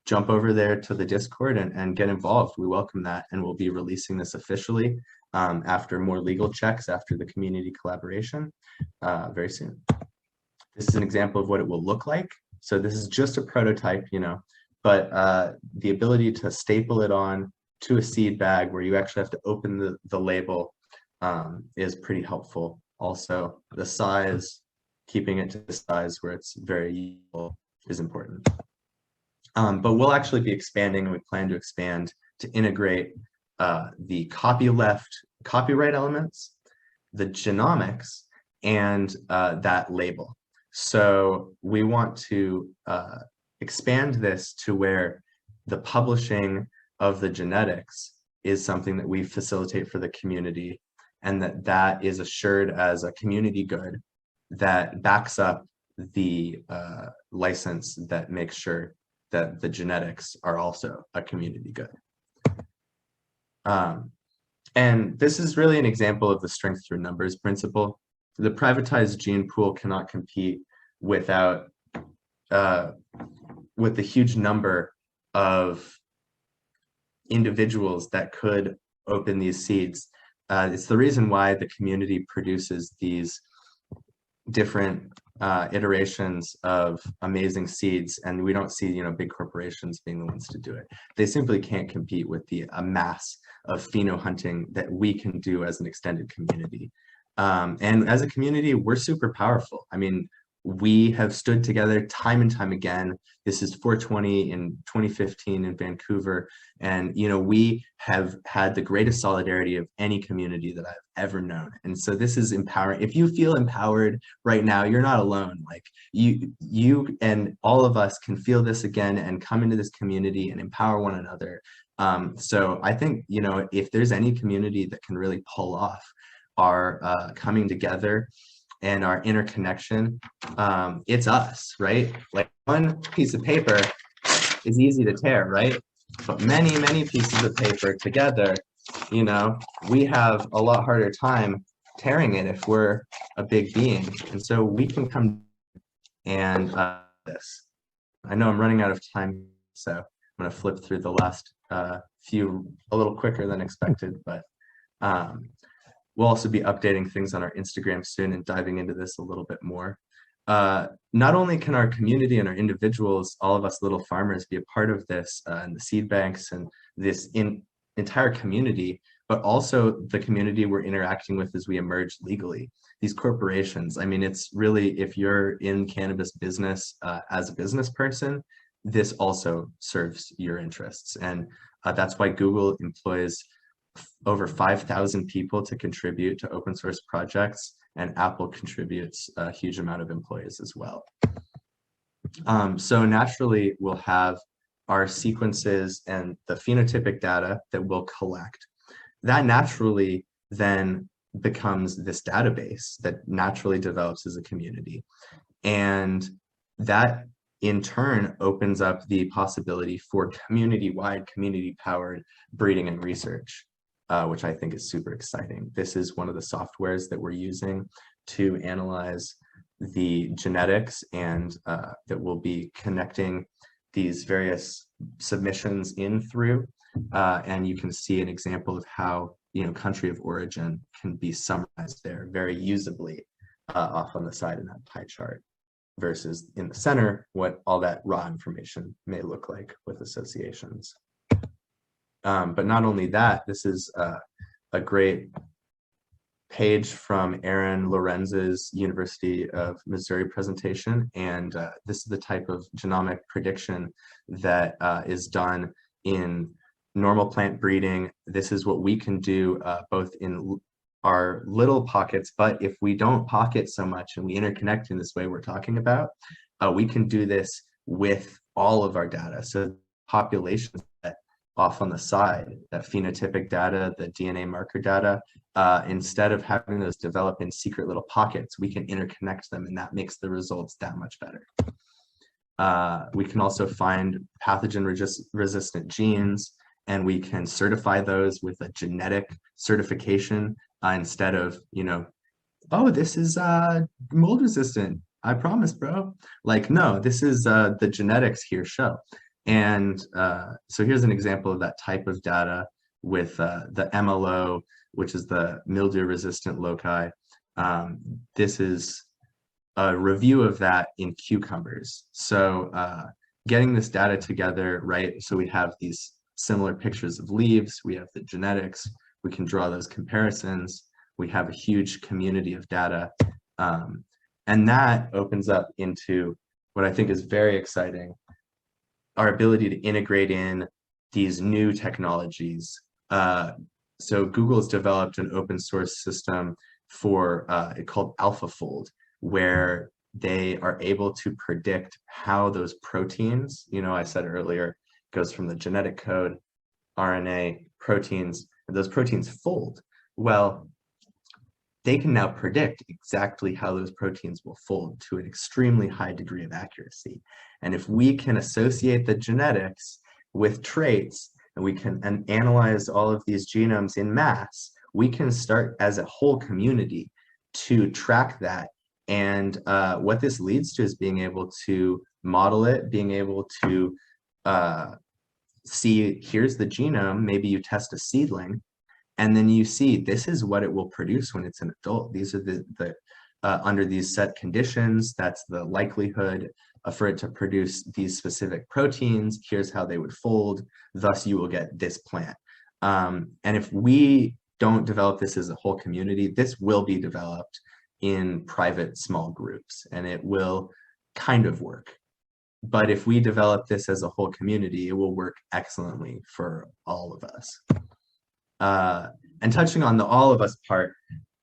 jump over there to the Discord and get involved. We welcome that, and we'll be releasing this officially after more legal checks after the community collaboration very soon. This is an example of what it will look like. So this is just a prototype, you know, but the ability to staple it on to a seed bag where you actually have to open the label is pretty helpful. Also, the size, keeping it to the size where it's very useful is important. But we'll actually be expanding, and we plan to expand to integrate the copyleft copyright elements, the genomics, and that label. So we want to expand this to where the publishing of the genetics is something that we facilitate for the community, and that is assured as a community good that backs up the license that makes sure that the genetics are also a community good. And this is really an example of the strength through numbers principle. The privatized gene pool cannot compete without with the huge number of individuals that could open these seeds. It's the reason why the community produces these different iterations of amazing seeds, and we don't see, you know, big corporations being the ones to do it. They simply can't compete with the mass of pheno hunting that we can do as an extended community. And as a community, we're super powerful. I mean, we have stood together time and time again. This is 420 in 2015 in Vancouver. And, you know, we have had the greatest solidarity of any community that I've ever known. And so this is empowering. If you feel empowered right now, you're not alone. Like you and all of us can feel this again and come into this community and empower one another. So I think, you know, if there's any community that can really pull off our coming together and our interconnection, it's us, right? Like one piece of paper is easy to tear, right? But many, many pieces of paper together, you know, we have a lot harder time tearing it if we're a big being. And so we can come and this. I know I'm running out of time, so I'm gonna flip through the last few a little quicker than expected, but we'll also be updating things on our Instagram soon and diving into this a little bit more. Not only can our community and our individuals, all of us little farmers, be a part of this and the seed banks and this entire community, but also the community we're interacting with as we emerge legally. These corporations, I mean, it's really, if you're in cannabis business as a business person, this also serves your interests. And that's why Google employs over 5,000 people to contribute to open source projects, and Apple contributes a huge amount of employees as well. So naturally, we'll have our sequences and the phenotypic data that we'll collect. that naturally then becomes this database that naturally develops as a community. And that in turn opens up the possibility for community-wide, community-powered breeding and research, which I think is super exciting. This is one of the softwares that we're using to analyze the genetics, and that will be connecting these various submissions in through. And you can see an example of how, you know, country of origin can be summarized there very usably off on the side in that pie chart, versus in the center, what all that raw information may look like with associations. But not only that, this is a great page from Aaron Lorenz's University of Missouri presentation. And this is the type of genomic prediction that is done in normal plant breeding. This is what we can do both in our little pockets, but if we don't pocket so much and we interconnect in this way we're talking about, we can do this with all of our data. So populations that off on the side, that phenotypic data, the DNA marker data, instead of having those develop in secret little pockets, we can interconnect them, and that makes the results that much better. We can also find pathogen resistant genes, and we can certify those with a genetic certification instead of, you know, oh, this is mold resistant, I promise, bro. Like, no, this is the genetics here show. And so here's an example of that type of data with the MLO, which is the mildew resistant loci. This is a review of that in cucumbers. So getting this data together, right? So we have these similar pictures of leaves, we have the genetics, we can draw those comparisons, we have a huge community of data. And that opens up into what I think is very exciting, our ability to integrate in these new technologies. So Google's developed an open source system for called AlphaFold, where they are able to predict how those proteins, you know, I said earlier, goes from the genetic code, RNA, proteins, and those proteins fold. Well, they can now predict exactly how those proteins will fold to an extremely high degree of accuracy. And if we can associate the genetics with traits, and we can analyze all of these genomes in mass, we can start as a whole community to track that. And what this leads to is being able to model it, being able to see, here's the genome, maybe you test a seedling, and then you see this is what it will produce when it's an adult. These are the under these set conditions, that's the likelihood for it to produce these specific proteins. Here's how they would fold, thus you will get this plant. And if we don't develop this as a whole community, this will be developed in private small groups, and it will kind of work. But if we develop this as a whole community, it will work excellently for all of us. And touching on the all of us part,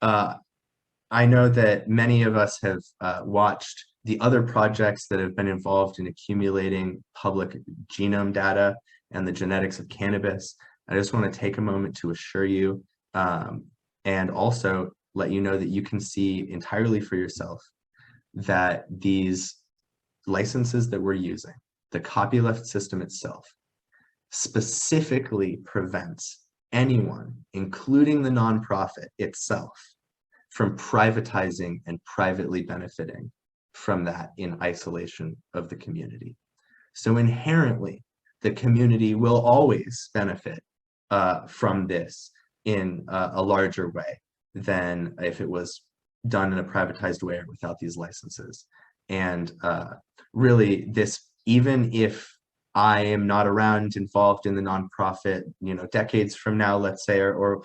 I know that many of us have watched the other projects that have been involved in accumulating public genome data and the genetics of cannabis. I just want to take a moment to assure you and also let you know that you can see entirely for yourself that these licenses that we're using, the Copyleft system itself, specifically prevents anyone, including the nonprofit itself, from privatizing and privately benefiting from that in isolation of the community. So inherently, the community will always benefit from this in a larger way than if it was done in a privatized way or without these licenses. And really, this, even if I am not around involved in the nonprofit, you know, decades from now, let's say, or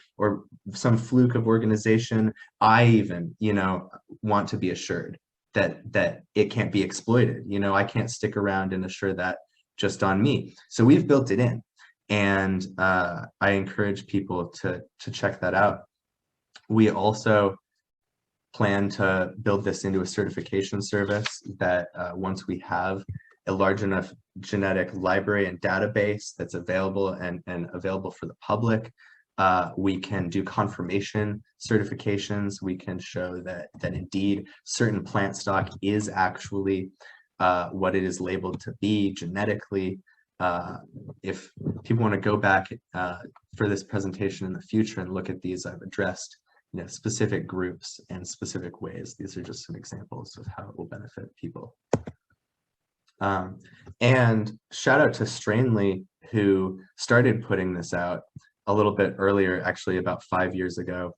some fluke of organization, I even, you know, want to be assured that it can't be exploited. You know, I can't stick around and assure that just on me. So we've built it in, and I encourage people to check that out. We also plan to build this into a certification service that once we have a large enough genetic library and database that's available and available for the public, We can do confirmation certifications. We can show that indeed certain plant stock is actually what it is labeled to be genetically. If people want to go back for this presentation in the future and look at these, I've addressed specific groups and specific ways. These are just some examples of how it will benefit people. And shout out to Strainly, who started putting this out a little bit earlier, actually about 5 years ago.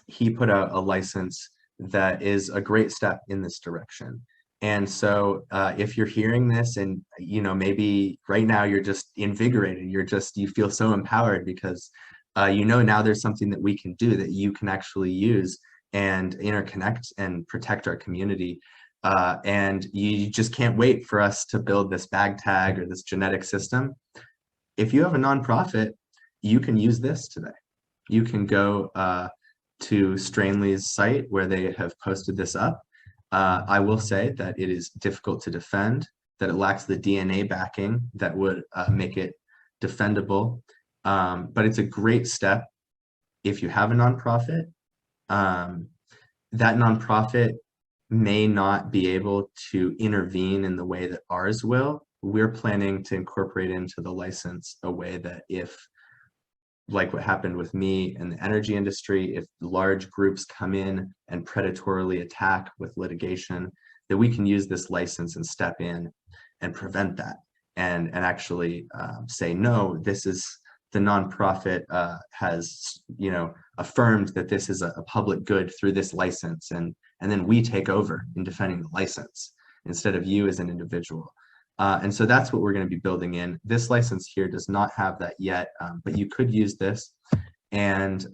He put out a license that is a great step in this direction. And so if you're hearing this and, maybe right now you're just invigorated, you feel so empowered because, now there's something that we can do that you can actually use and interconnect and protect our community. And you just can't wait for us to build this bag tag or this genetic system. If you have a nonprofit, you can use this today. You can go to Strainly's site where they have posted this up. I will say that it is difficult to defend, that it lacks the DNA backing that would make it defendable. But it's a great step if you have a nonprofit. That nonprofit may not be able to intervene in the way that ours will. We're planning to incorporate into the license a way that if, like what happened with me in the energy industry, if large groups come in and predatorily attack with litigation, that we can use this license and step in and prevent that and actually say, no, this is, the nonprofit has, affirmed that this is a public good through this license, and then we take over in defending the license instead of you as an individual. And so that's what we're going to be building in. This license here does not have that yet, but you could use this. And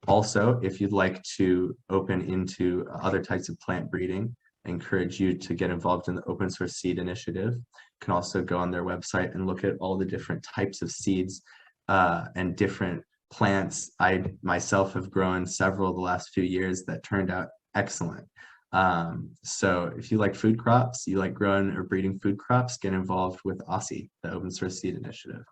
also, if you'd like to open into other types of plant breeding, I encourage you to get involved in the open source seed initiative. You can also go on their website and look at all the different types of seeds and different plants. I myself have grown several the last few years that turned out excellent. So if you like food crops, you like growing or breeding food crops, get involved with OSSI, the Open Source Seed Initiative.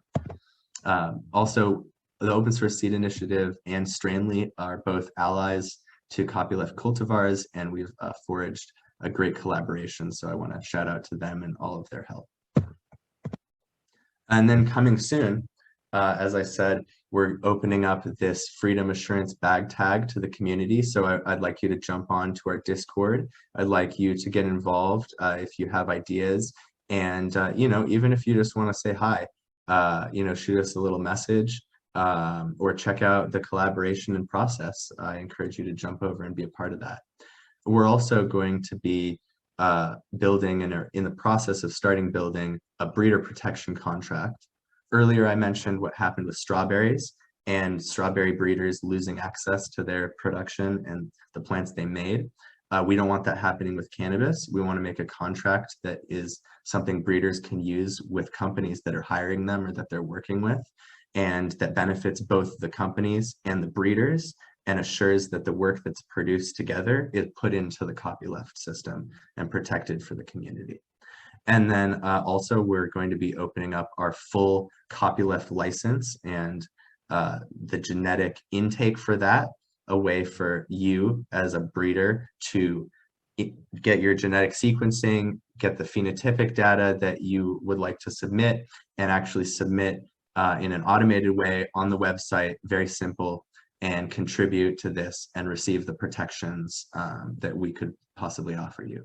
Also, the Open Source Seed Initiative and Strainly are both allies to Copyleft Cultivars, and we've forged a great collaboration. So I want to shout out to them and all of their help. And then coming soon, as I said, we're opening up this Freedom Assurance bag tag to the community. So I'd like you to jump on to our Discord. I'd like you to get involved if you have ideas. And, even if you just want to say hi, shoot us a little message or check out the collaboration and process. I encourage you to jump over and be a part of that. We're also going to be building and are in the process of starting building a breeder protection contract. Earlier, I mentioned what happened with strawberries and strawberry breeders losing access to their production and the plants they made. We don't want that happening with cannabis. We want to make a contract that is something breeders can use with companies that are hiring them or that they're working with, and that benefits both the companies and the breeders and assures that the work that's produced together is put into the Copyleft system and protected for the community. And then also we're going to be opening up our full Copyleft license and the genetic intake for that, a way for you as a breeder to get your genetic sequencing, get the phenotypic data that you would like to submit, and actually submit in an automated way on the website, very simple, and contribute to this and receive the protections that we could possibly offer you.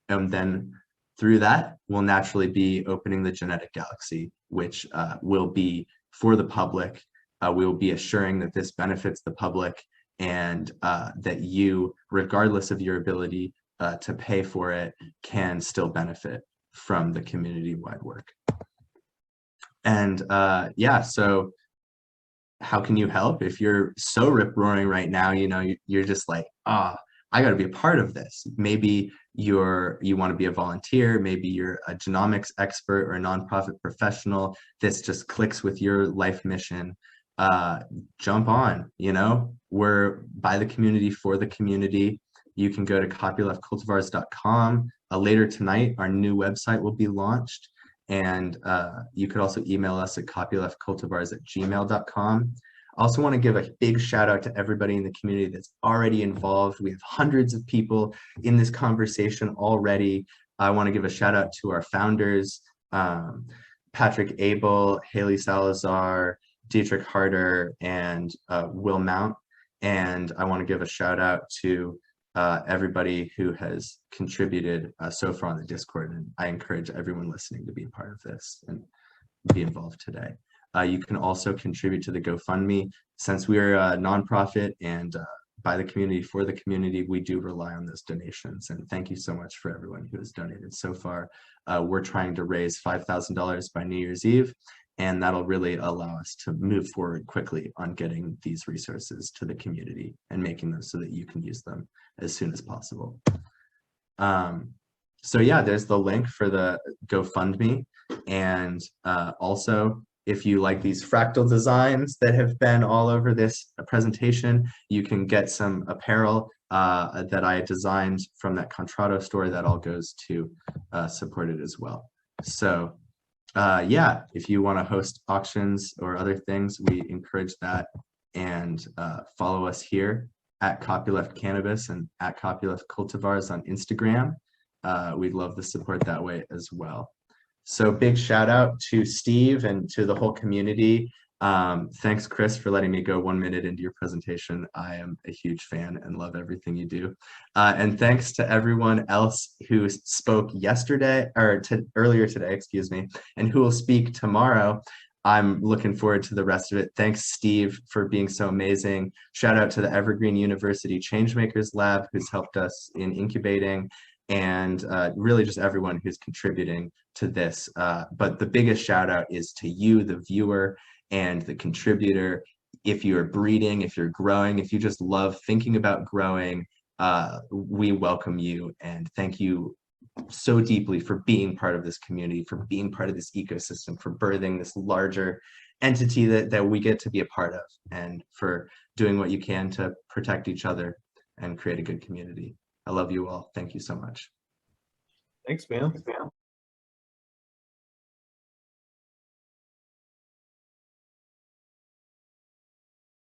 And then through that, we'll naturally be opening the genetic galaxy, which will be for the public. We will be assuring that this benefits the public and that you, regardless of your ability to pay for it, can still benefit from the community-wide work. And yeah, so how can you help? If you're so rip-roaring right now, you're just like, I got to be a part of this. Maybe you want to be a volunteer. Maybe you're a genomics expert or a nonprofit professional. This just clicks with your life mission. Jump on, we're by the community for the community. You can go to copyleftcultivars.com. Later tonight, our new website will be launched. And you could also email us at copyleftcultivars@gmail.com. I also want to give a big shout out to everybody in the community that's already involved. We have hundreds of people in this conversation already. I want to give a shout out to our founders, Patrick Abel, Haley Salazar, Dietrich Harder, and Will Mount. And I want to give a shout out to everybody who has contributed so far on the Discord. And I encourage everyone listening to be a part of this and be involved today. You can also contribute to the GoFundMe. Since we're a nonprofit and by the community, for the community, we do rely on those donations. And thank you so much for everyone who has donated so far. We're trying to raise $5,000 by New Year's Eve, and that'll really allow us to move forward quickly on getting these resources to the community and making them so that you can use them as soon as possible. So yeah, there's the link for the GoFundMe. And also, if you like these fractal designs that have been all over this presentation, you can get some apparel that I designed from that Contrato store that all goes to support it as well. So yeah, if you want to host auctions or other things, we encourage that. And follow us here at Copyleft Cannabis and at Copyleft Cultivars on Instagram. We'd love the support that way as well. So big shout out to Steve and to the whole community. Thanks, Chris, for letting me go 1 minute into your presentation. I am a huge fan and love everything you do. And thanks to everyone else who spoke yesterday, or earlier today, excuse me, and who will speak tomorrow. I'm looking forward to the rest of it. Thanks, Steve, for being so amazing. Shout out to the Evergreen University Changemakers Lab, who's helped us in incubating, and really just everyone who's contributing to this. But the biggest shout out is to you, the viewer and the contributor. If you're breeding, if you're growing, if you just love thinking about growing, we welcome you and thank you so deeply for being part of this community, for being part of this ecosystem, for birthing this larger entity that we get to be a part of, and for doing what you can to protect each other and create a good community. I love you all. Thank you so much. Thanks, man.